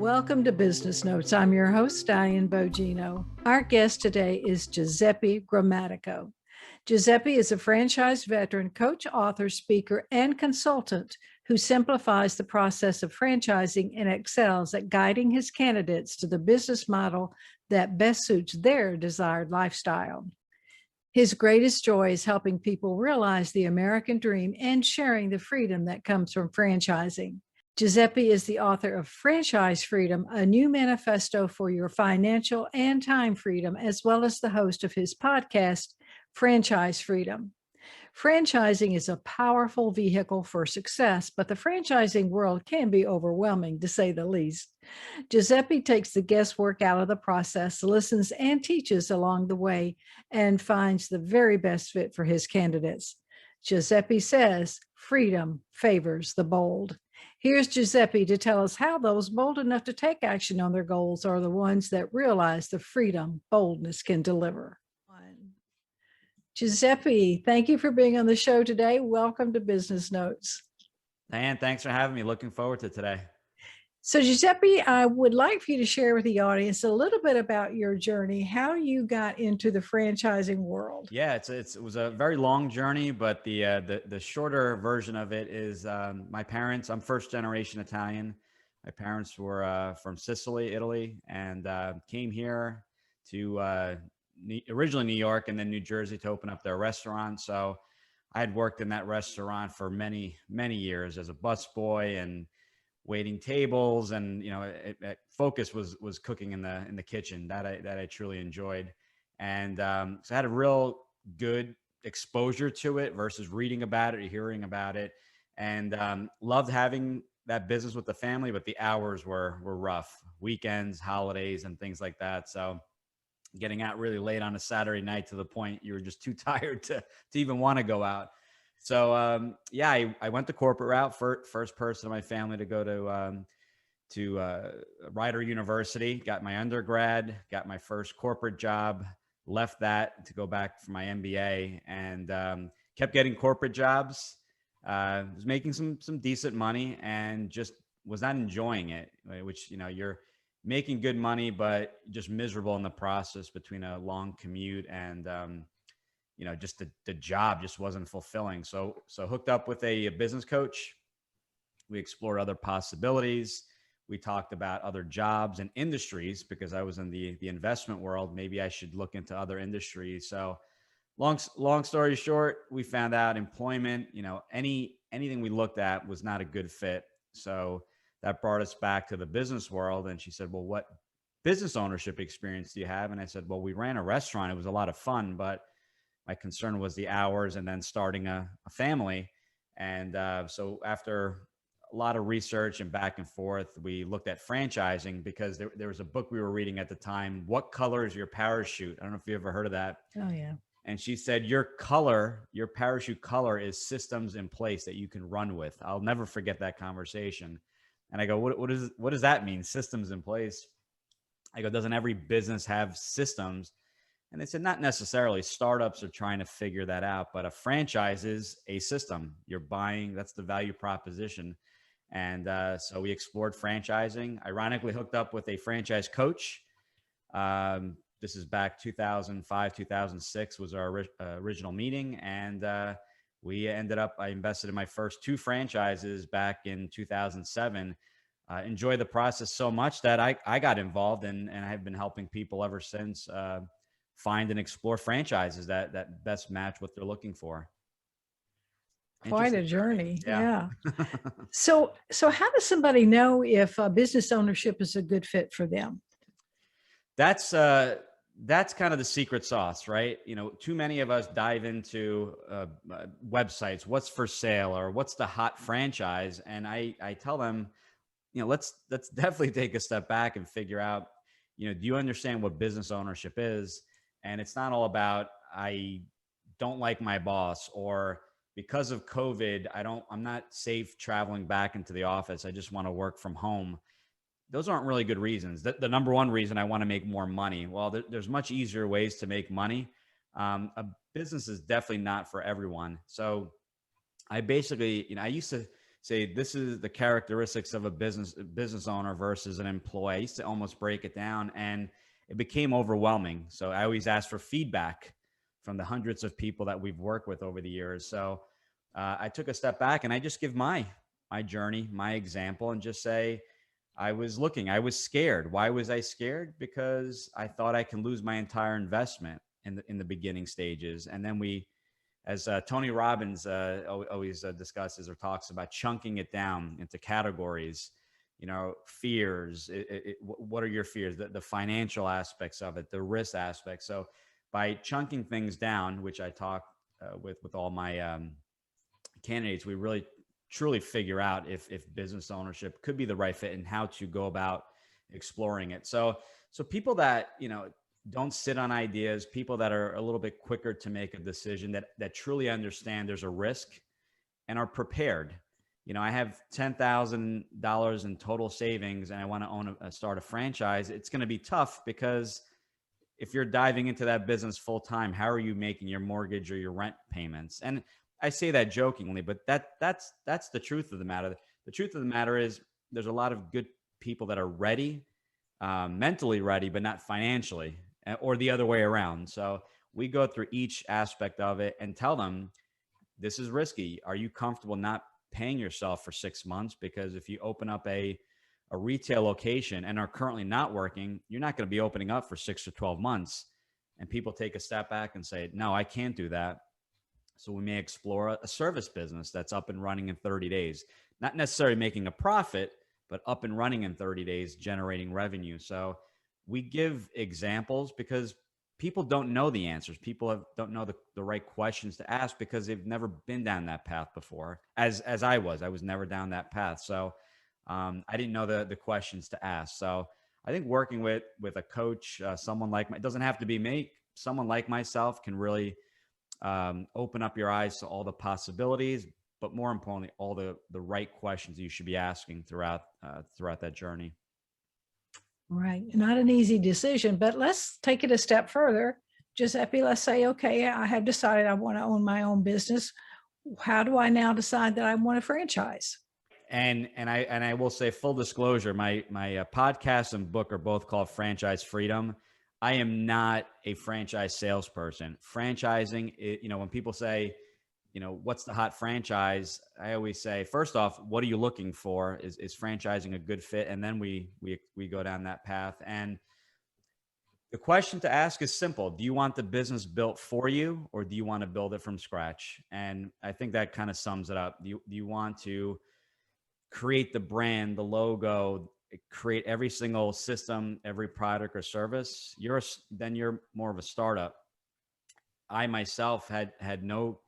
Welcome to Business Notes. I'm your host, Diane Bogino. Our guest today is Giuseppe Grammatico. Giuseppe is a franchise veteran, coach, author, speaker, and consultant who simplifies the process of franchising and excels at guiding his candidates to the business model that best suits their desired lifestyle. His greatest joy is helping people realize the American dream and sharing the freedom that comes from franchising. Giuseppe is the author of Franchise Freedom, a new manifesto for your financial and time freedom, as well as the host of his podcast, Franchise Freedom. Franchising is a powerful vehicle for success, but the franchising world can be overwhelming, to say the least. Giuseppe takes the guesswork out of the process, listens and teaches along the way, and finds the very best fit for his candidates. Giuseppe says, freedom favors the bold. Here's Giuseppe to tell us how those bold enough to take action on their goals are the ones that realize the freedom boldness can deliver. Giuseppe, thank you for being on the show today. Welcome to Business Notes. Diane, thanks for having me. Looking forward to today. So Giuseppe, I would like for you to share with the audience a little bit about your journey, how you got into the franchising world. Yeah, it was a very long journey, but the shorter version of it is my parents. I'm first generation Italian. My parents were from Sicily, Italy, and came here to originally New York and then New Jersey to open up their restaurant. So I had worked in that restaurant for many, many years as a busboy and waiting tables, and focus was cooking in the kitchen that I truly enjoyed, and so I had a real good exposure to it versus reading about it or hearing about it, and loved having that business with the family, but the hours were rough, weekends, holidays, and things like that. So getting out really late on a Saturday night to the point you were just too tired to even want to go out. So I went the corporate route. First person in my family to go to Rider University. Got my undergrad. Got my first corporate job. Left that to go back for my MBA, and kept getting corporate jobs. Was making some decent money, and just was not enjoying it. Which you're making good money, but just miserable in the process between a long commute and just the job just wasn't fulfilling. So hooked up with a business coach. We explored other possibilities. We talked about other jobs and industries because I was in the investment world. Maybe I should look into other industries. So long story short, we found out employment, anything we looked at was not a good fit. So that brought us back to the business world. And she said, well, what business ownership experience do you have? And I said, well, we ran a restaurant. It was a lot of fun, but my concern was the hours and then starting a family. And so after a lot of research and back and forth, we looked at franchising because there was a book we were reading at the time, What Color is Your Parachute? I don't know if you ever heard of that. Oh, yeah. And she said, your parachute color is systems in place that you can run with. I'll never forget that conversation. And I go, what does that mean? Systems in place? I go, doesn't every business have systems? And they said, not necessarily. Startups are trying to figure that out, but a franchise is a system. You're buying, that's the value proposition. And so we explored franchising. Ironically, hooked up with a franchise coach. This is back 2005, 2006 was our original meeting. And we ended up, I invested in my first 2 franchises back in 2007. Enjoyed the process so much that I got involved and I've been helping people ever since find and explore franchises that best match what they're looking for. Quite a journey. Yeah. So how does somebody know if business ownership is a good fit for them? That's kind of the secret sauce, right? Too many of us dive into websites, what's for sale or what's the hot franchise. And I tell them, let's definitely take a step back and figure out, do you understand what business ownership is? And it's not all about, I don't like my boss, or because of COVID, I'm not safe traveling back into the office. I just want to work from home. Those aren't really good reasons. The number one reason, I want to make more money. Well, there's much easier ways to make money. A business is definitely not for everyone. So I basically, I used to say, this is the characteristics of a business owner versus an employee. I used to almost break it down, and it became overwhelming. So I always ask for feedback from the hundreds of people that we've worked with over the years. So I took a step back and I just give my journey, my example, and just say, I was scared. Why was I scared? Because I thought I can lose my entire investment in the beginning stages. And then as Tony Robbins always discusses or talks about, chunking it down into categories, fears. What are your fears? The financial aspects of it, the risk aspects. So by chunking things down, which I talk with all my candidates, we really truly figure out if business ownership could be the right fit and how to go about exploring it. So people that don't sit on ideas, people that are a little bit quicker to make a decision, that truly understand there's a risk and are prepared. I have $10,000 in total savings and I want to start a franchise. It's going to be tough because if you're diving into that business full time, how are you making your mortgage or your rent payments? And I say that jokingly, but that's the truth of the matter. The truth of the matter is there's a lot of good people that are ready, mentally ready, but not financially, or the other way around. So we go through each aspect of it and tell them, this is risky. Are you comfortable not paying yourself for 6 months? Because if you open up a retail location and are currently not working, you're not going to be opening up for 6 or 12 months. And people take a step back and say, no, I can't do that. So we may explore a service business that's up and running in 30 days, not necessarily making a profit, but up and running in 30 days, generating revenue. So we give examples because people don't know the answers. People don't know the right questions to ask because they've never been down that path before. As I was never down that path. So I didn't know the questions to ask. So I think working with a coach, someone like it doesn't have to be me. Someone like myself can really open up your eyes to all the possibilities, but more importantly, all the right questions you should be asking throughout that journey. Right. Not an easy decision, but let's take it a step further. Giuseppe, let's say, okay, I have decided I want to own my own business. How do I now decide that I want a franchise? And I will say, full disclosure, my podcast and book are both called Franchise Freedom. I am not a franchise salesperson. Franchising, when people say, what's the hot franchise? I always say, first off, what are you looking for? Is franchising a good fit? And then we go down that path. And the question to ask is simple. Do you want the business built for you, or do you want to build it from scratch? And I think that kind of sums it up. Do you want to create the brand, the logo, create every single system, every product or service? Then you're more of a startup. I myself had no,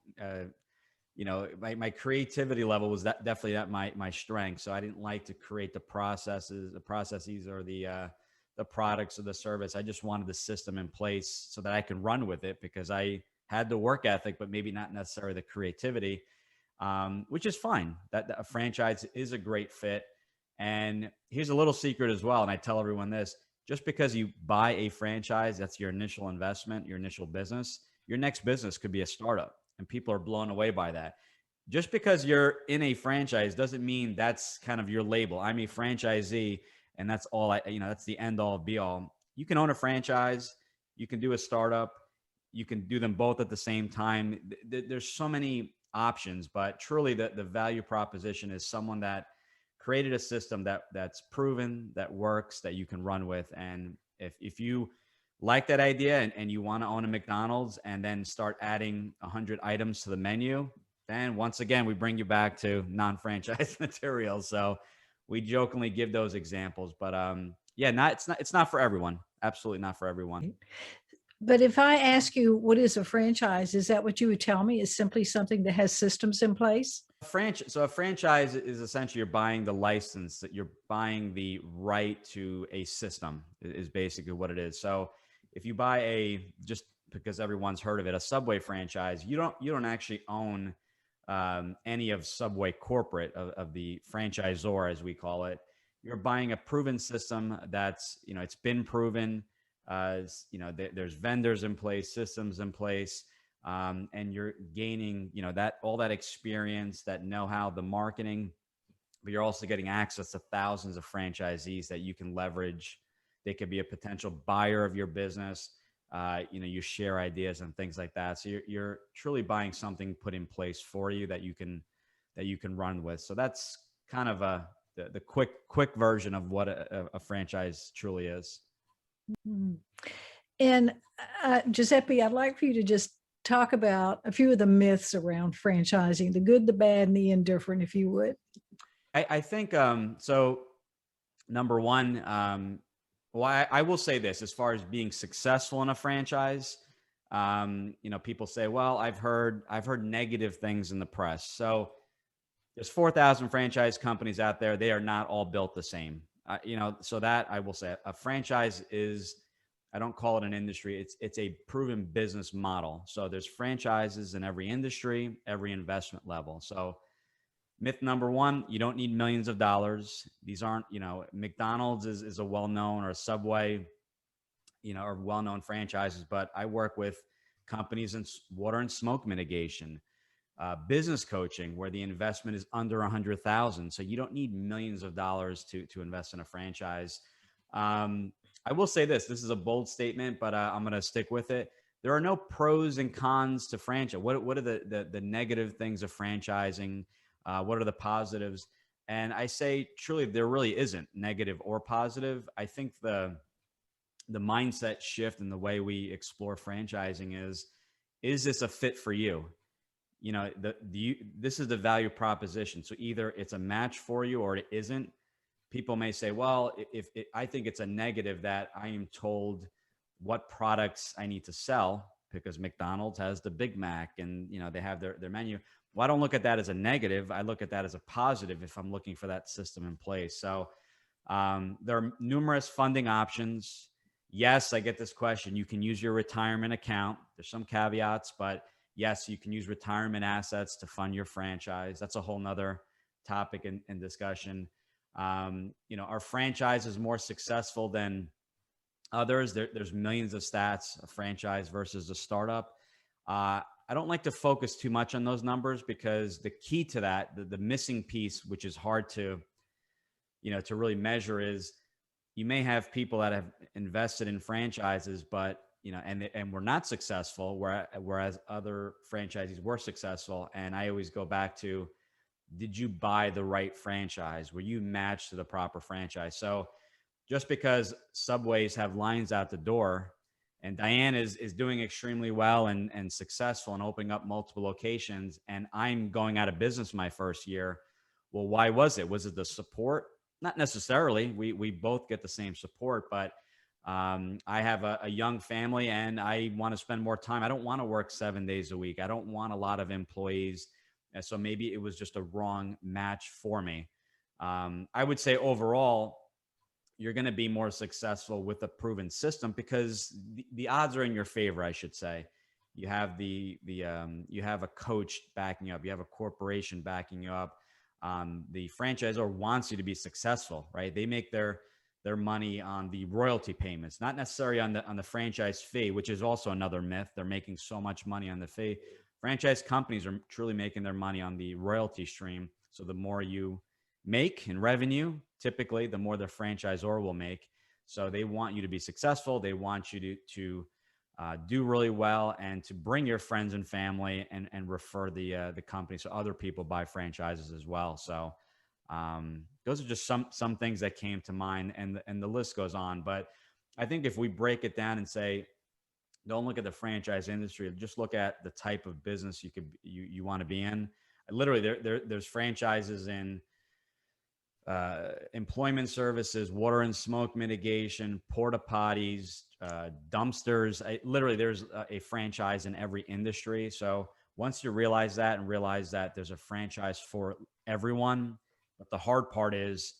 my creativity level was definitely not my strength. So I didn't like to create the processes or the products or the service. I just wanted the system in place so that I can run with it because I had the work ethic, but maybe not necessarily the creativity, which is fine. That a franchise is a great fit. And here's a little secret as well. And I tell everyone this: just because you buy a franchise, that's your initial investment, your initial business, your next business could be a startup. And people are blown away by that. Just because you're in a franchise doesn't mean that's kind of your label. I'm a franchisee and that's all that's the end all be all. You can own a franchise, you can do a startup, you can do them both at the same time. There's so many options, but truly the value proposition is someone that created a system that's proven, that works, that you can run with. And if you like that idea and you want to own a McDonald's and then start adding 100 items to the menu, then once again, we bring you back to non-franchise material. So we jokingly give those examples, but it's not for everyone. Absolutely not for everyone. But if I ask you what is a franchise, is that what you would tell me is simply something that has systems in place? So a franchise is essentially you're buying the license, that you're buying the right to a system is basically what it is. So if you buy just because everyone's heard of it, a Subway franchise, you don't actually own any of Subway corporate, of the franchisor, as we call it. You're buying a proven system that's, it's been proven. There's vendors in place, systems in place, and you're gaining, that all that experience, that know-how, the marketing, but you're also getting access to thousands of franchisees that you can leverage. They could be a potential buyer of your business. You share ideas and things like that. So you're truly buying something put in place for you that you can run with. So that's kind of the quick version of what a franchise truly is. Mhm. And Giuseppe, I'd like for you to just talk about a few of the myths around franchising, the good, the bad, and the indifferent, if you would. I think so. Number one, well, I will say this as far as being successful in a franchise. People say, "Well, I've heard negative things in the press." So there's 4,000 franchise companies out there. They are not all built the same. So that I will say, a franchise is, I don't call it an industry. It's a proven business model. So there's franchises in every industry, every investment level. So myth number one, you don't need millions of dollars. These aren't, McDonald's is a well-known, or Subway, are well-known franchises, but I work with companies in water and smoke mitigation, business coaching, where the investment is under 100,000. So you don't need millions of dollars to invest in a franchise. I will say this is a bold statement, but I'm going to stick with it. There are no pros and cons to franchise. What are the negative things of franchising? What are the positives? And I say, truly, there really isn't negative or positive. I think the mindset shift in the way we explore franchising is this a fit for you? This is the value proposition. So either it's a match for you or it isn't. People may say, well, I think it's a negative that I am told what products I need to sell, because McDonald's has the Big Mac and they have their menu. Well, I don't look at that as a negative. I look at that as a positive if I'm looking for that system in place. So there are numerous funding options. Yes, I get this question. You can use your retirement account. There's some caveats, but yes, you can use retirement assets to fund your franchise. That's a whole nother topic in discussion. Our franchise is more successful than others. There's millions of stats, a franchise versus a startup. I don't like to focus too much on those numbers, because the key to that, the missing piece, which is hard to really measure, is you may have people that have invested in franchises, but and we're not successful, whereas other franchisees were successful. And I always go back to, did you buy the right franchise? Were you matched to the proper franchise? So just because Subways have lines out the door, and Diane is doing extremely well and successful and opening up multiple locations, and I'm going out of business my first year, well, why was it? Was it the support? Not necessarily. We both get the same support, but I have a young family and I want to spend more time. I don't want to work 7 days a week. I don't want a lot of employees. And so maybe it was just a wrong match for me. I would say overall, you're going to be more successful with a proven system, because the odds are in your favor, I should say. You have you have a coach backing you up. You have a corporation backing you up. The franchisor wants you to be successful, right? They make their money on the royalty payments, not necessarily on the franchise fee, which is also another myth. They're making so much money on the fee. Franchise companies are truly making their money on the royalty stream. So the more you make in revenue, typically the more the franchisor will make. So they want you to be successful. They want you to do really well, and to bring your friends and family and refer the company, so other people buy franchises as well. So those are just some things that came to mind, and the list goes on. But I think if we break it down and say, don't look at the franchise industry, just look at the type of business you want to be in. Literally, there's franchises in employment services, water and smoke mitigation, porta potties, dumpsters. Literally, there's a franchise in every industry. So once you realize that, and realize that there's a franchise for everyone, but the hard part is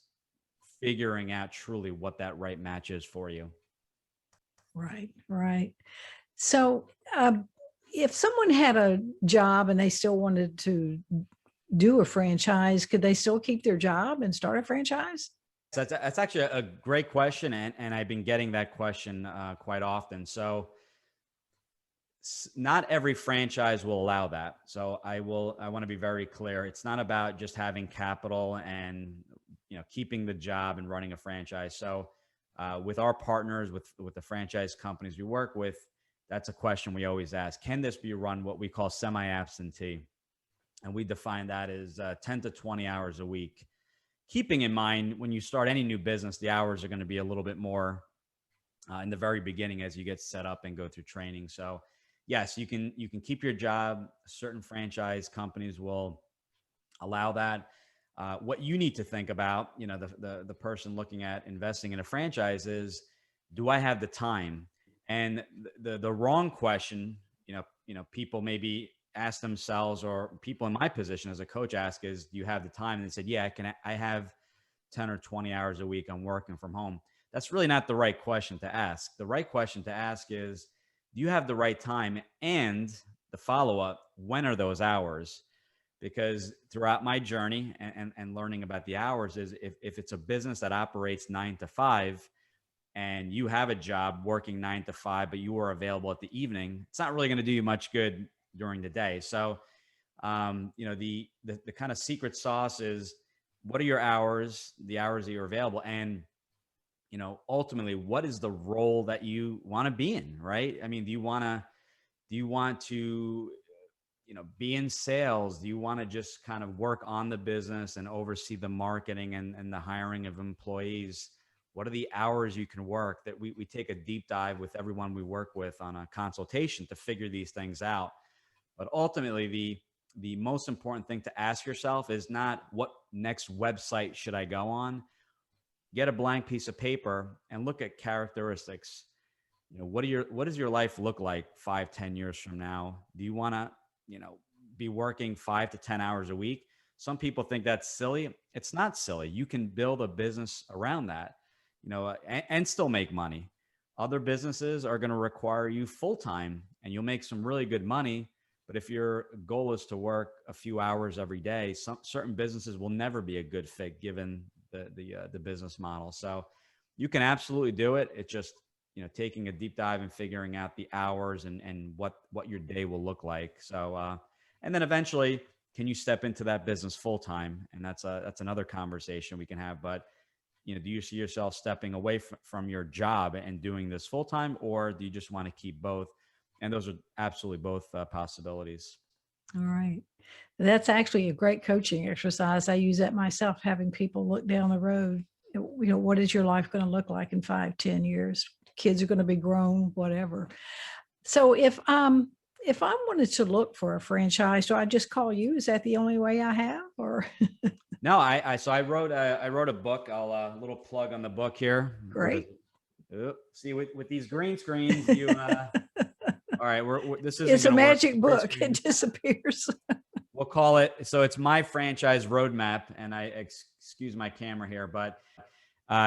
figuring out truly what that right match is for you. Right, right. So, if someone had a job and they still wanted to do a franchise, could they still keep their job and start a franchise? So that's actually a great question, and I've been getting that question quite often. So not every franchise will allow that. So I want to be very clear. It's not about just having capital and, keeping the job and running a franchise. So with our partners, with the franchise companies we work with, that's a question we always ask. Can this be run what we call semi-absentee? And we define that as 10 to 20 hours a week. Keeping in mind, when you start any new business, the hours are going to be a little bit more in the very beginning as you get set up and go through training. So yes, you can keep your job. Certain franchise companies will allow that. What you need to think about, the person looking at investing in a franchise is, do I have the time? And the wrong question, people maybe ask themselves, or people in my position as a coach ask, is, do you have the time? And they said, yeah, I have 10 or 20 hours a week. I'm working from home. That's really not the right question to ask. The right question to ask is, do you have the right time? And the follow-up, when are those hours? Because throughout my journey and learning about the hours is, if it's a business that operates 9 to 5 and you have a job working 9 to 5, but you are available at the evening, it's not really going to do you much good during the day. So, the kind of secret sauce is, what are your hours, the hours that you're available? And, ultimately, what is the role that you want to be in, right? I mean, do you want to, be in sales? Do you want to just kind of work on the business and oversee the marketing and the hiring of employees? What are the hours you can work? That we take a deep dive with everyone we work with on a consultation to figure these things out. But ultimately, the most important thing to ask yourself is not, what next website should I go on? Get a blank piece of paper and look at characteristics. What does your life look like 5-10 years from now? Do you want to, be working 5 to 10 hours a week? Some people think that's silly. It's not silly. You can build a business around that, and still make money. Other businesses are going to require you full time, and you'll make some really good money. But if your goal is to work a few hours every day, certain businesses will never be a good fit given the business model. So you can absolutely do it. It's just, taking a deep dive and figuring out the hours and what your day will look like. So, and then eventually, can you step into that business full time? And that's another conversation we can have. But, do you see yourself stepping away from your job and doing this full time, or do you just want to keep both? And those are absolutely both possibilities. All right. That's actually a great coaching exercise. I use that myself, having people look down the road. What is your life going to look like in 5-10 years? Kids are going to be grown, whatever. So if I wanted to look for a franchise, do I just call you? Is that the only way I have? Or No, so I wrote a book. I'll a little plug on the book here. great. See, with these green screens, you all right, this isn't It's a going to work. magic book. It disappears. We'll call it. So it's my franchise roadmap, and I excuse my camera here, but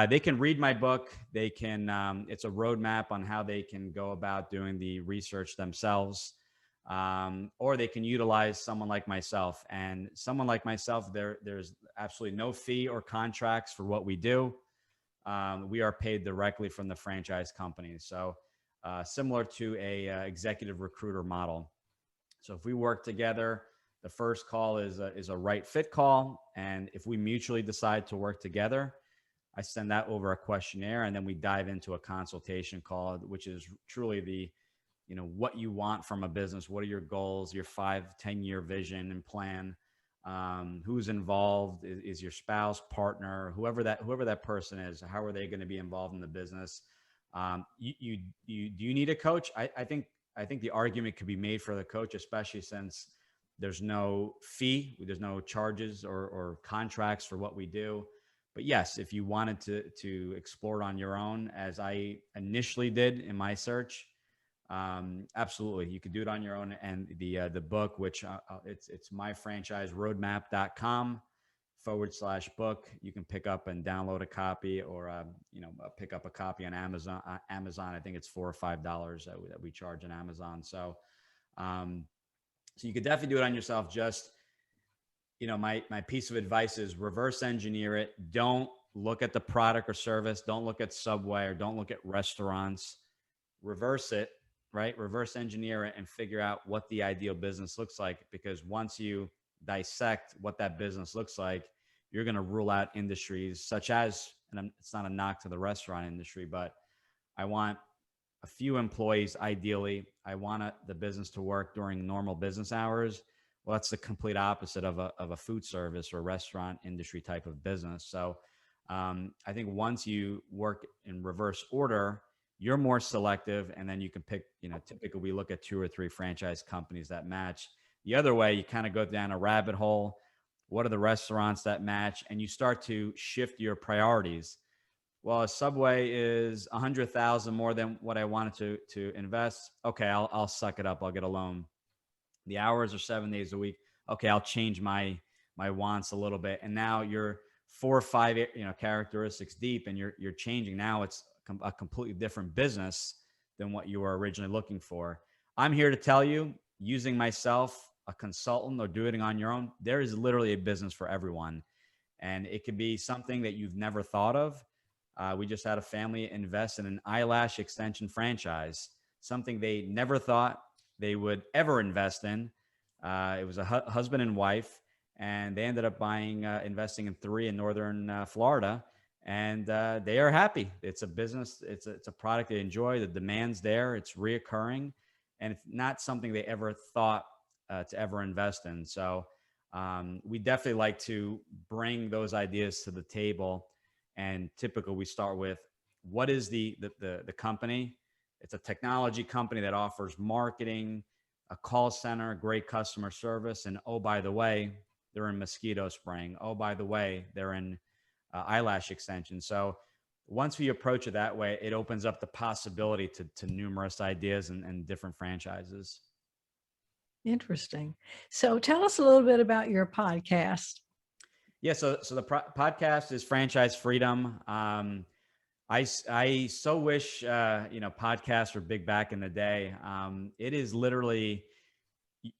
they can read my book. They can. It's a roadmap on how they can go about doing the research themselves, or they can utilize someone like myself. And someone like myself, there's absolutely no fee or contracts for what we do. We are paid directly from the franchise companies. So similar to a executive recruiter model. So if we work together, the first call is a right fit call. And if we mutually decide to work together, I send that over a questionnaire, and then we dive into a consultation call, which is truly the, what you want from a business. What are your goals, your 5-10 year vision and plan? Who's involved? Is your spouse, partner, whoever that person is? How are they going to be involved in the business? Do you need a coach? I think the argument could be made for the coach, especially since there's no fee, there's no charges or contracts for what we do. But yes, if you wanted to explore it on your own, as I initially did in my search, absolutely, you could do it on your own. And the book, which it's myfranchiseroadmap.com/book, you can pick up and download a copy, or pick up a copy on Amazon. I think it's $4 or $5 that we charge on Amazon. So you could definitely do it on yourself. Just, my piece of advice is reverse engineer it. Don't look at the product or service. Don't look at Subway, or don't look at restaurants. Reverse it, right? Reverse engineer it and figure out what the ideal business looks like. Because once you dissect what that business looks like, you're going to rule out industries such as, and it's not a knock to the restaurant industry, but I want a few employees ideally. I want the business to work during normal business hours. Well, that's the complete opposite of a food service or restaurant industry type of business. So I think once you work in reverse order, you're more selective, and then you can pick, typically we look at 2 or 3 franchise companies that match. The other way, you kind of go down a rabbit hole. What are the restaurants that match? And you start to shift your priorities. Well, a Subway is 100,000 more than what I wanted to invest. Okay, I'll suck it up. I'll get a loan. The hours are 7 days a week. Okay, I'll change my wants a little bit. And now you're 4 or 5 characteristics deep, and you're changing. Now it's a completely different business than what you were originally looking for. I'm here to tell you, using myself, a consultant, or doing it on your own, there is literally a business for everyone. And it could be something that you've never thought of. We just had a family invest in an eyelash extension franchise, something they never thought they would ever invest in. It was a husband and wife, and they ended up investing in 3 in northern Florida, and they are happy. It's a business. It's a product they enjoy. The demand's there. It's reoccurring, and it's not something they ever thought to ever invest in. So we definitely like to bring those ideas to the table. And typically we start with, what is the company? It's a technology company that offers marketing, a call center, great customer service. And oh, by the way, they're in mosquito spraying. Oh, by the way, they're in eyelash extension. So once we approach it that way, it opens up the possibility to numerous ideas and different franchises. Interesting. So tell us a little bit about your podcast. Yeah, so the podcast is Franchise Freedom. I so wish podcasts were big back in the day. It is literally,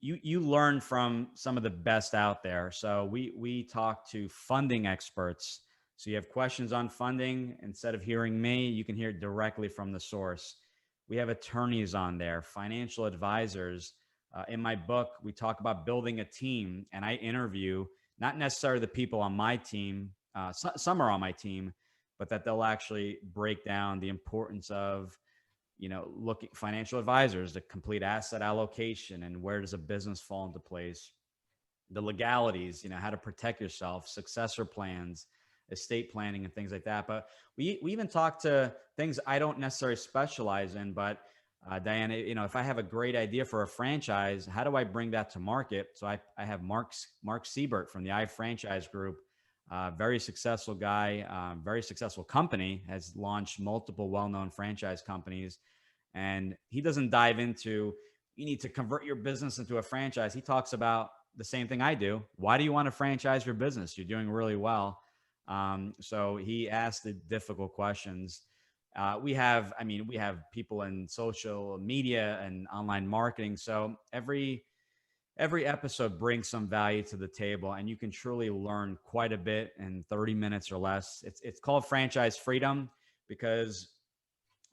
you learn from some of the best out there. So we talk to funding experts. So you have questions on funding, instead of hearing me, you can hear it directly from the source. We have attorneys on there, financial advisors. In my book, we talk about building a team, and I interview not necessarily the people on my team. Some are on my team, but that they'll actually break down the importance of, looking financial advisors, the complete asset allocation, and where does a business fall into place, the legalities, how to protect yourself, successor plans, estate planning, and things like that. But we even talk to things I don't necessarily specialize in, but Diana, if I have a great idea for a franchise, how do I bring that to market? So I have Mark Siebert from the iFranchise Group, very successful guy, very successful company, has launched multiple well-known franchise companies. And he doesn't dive into, you need to convert your business into a franchise. He talks about the same thing I do. Why do you want to franchise your business? You're doing really well. So he asked the difficult questions. We have people in social media and online marketing. So every episode brings some value to the table, and you can truly learn quite a bit in 30 minutes or less. It's called Franchise Freedom because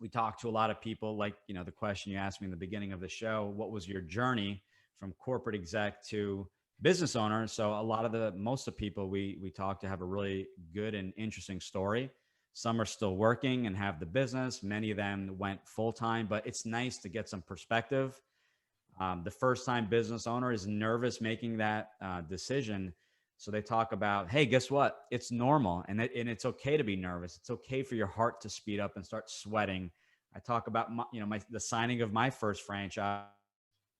we talk to a lot of people, like, the question you asked me in the beginning of the show, what was your journey from corporate exec to business owner? So most of the people we talk to have a really good and interesting story. Some are still working and have the business. Many of them went full-time, but it's nice to get some perspective. The first-time business owner is nervous making that decision. So they talk about, hey, guess what? It's normal. And it's okay to be nervous. It's okay for your heart to speed up and start sweating. I talk about the signing of my first franchise.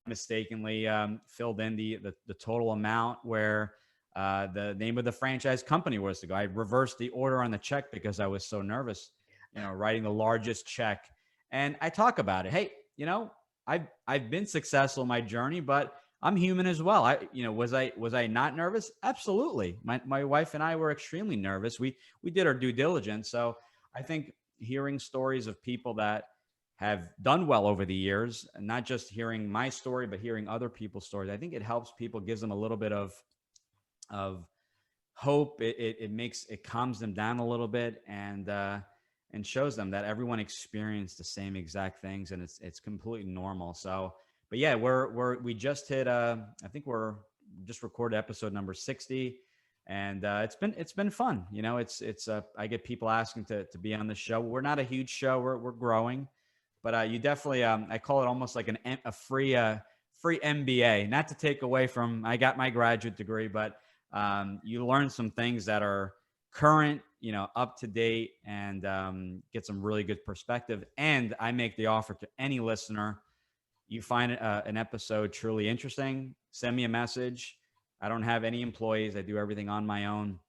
Mistakenly filled in the total amount where the name of the franchise company was to go. I reversed the order on the check because I was so nervous, writing the largest check. And I talk about it. Hey, I've been successful in my journey, but I'm human as well. Was I not nervous? Absolutely. My wife and I were extremely nervous. We did our due diligence. So I think hearing stories of people that have done well over the years, and not just hearing my story, but hearing other people's stories, I think it helps people, gives them a little bit of hope. It calms them down a little bit, and and shows them that everyone experienced the same exact things, and it's completely normal. So, but yeah, we just hit I think we're just recorded episode number 60, and it's been fun. You know, it's I get people asking to be on the show. We're not a huge show. We're growing, but you definitely I call it almost like a free MBA. Not to take away from, I got my graduate degree, but you learn some things that are current, you know, up to date, and get some really good perspective. And I make the offer to any listener: you find an episode truly interesting, send me a message. I don't have any employees. I do everything on my own.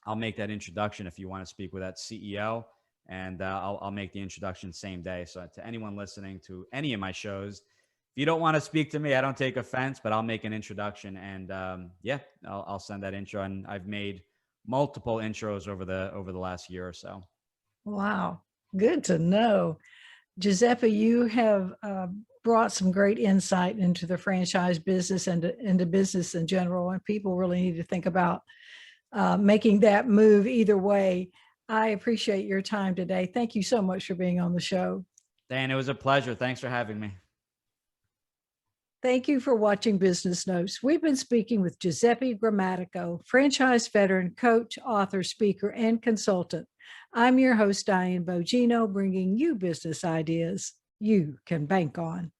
I'll make that introduction if you want to speak with that CEO, and I'll make the introduction same day. So to anyone listening to any of my shows, if you don't want to speak to me, I don't take offense, but I'll make an introduction, and yeah, I'll send that intro. And I've made multiple intros over the last year or so. Wow, good to know. Giuseppe, you have brought some great insight into the franchise business and into business in general, and people really need to think about making that move either way. I appreciate your time today. Thank you so much for being on the show. Dan, it was a pleasure. Thanks for having me. Thank you for watching Business Notes. We've been speaking with Giuseppe Grammatico, franchise veteran, coach, author, speaker, and consultant. I'm your host, Diane Bogino, bringing you business ideas you can bank on.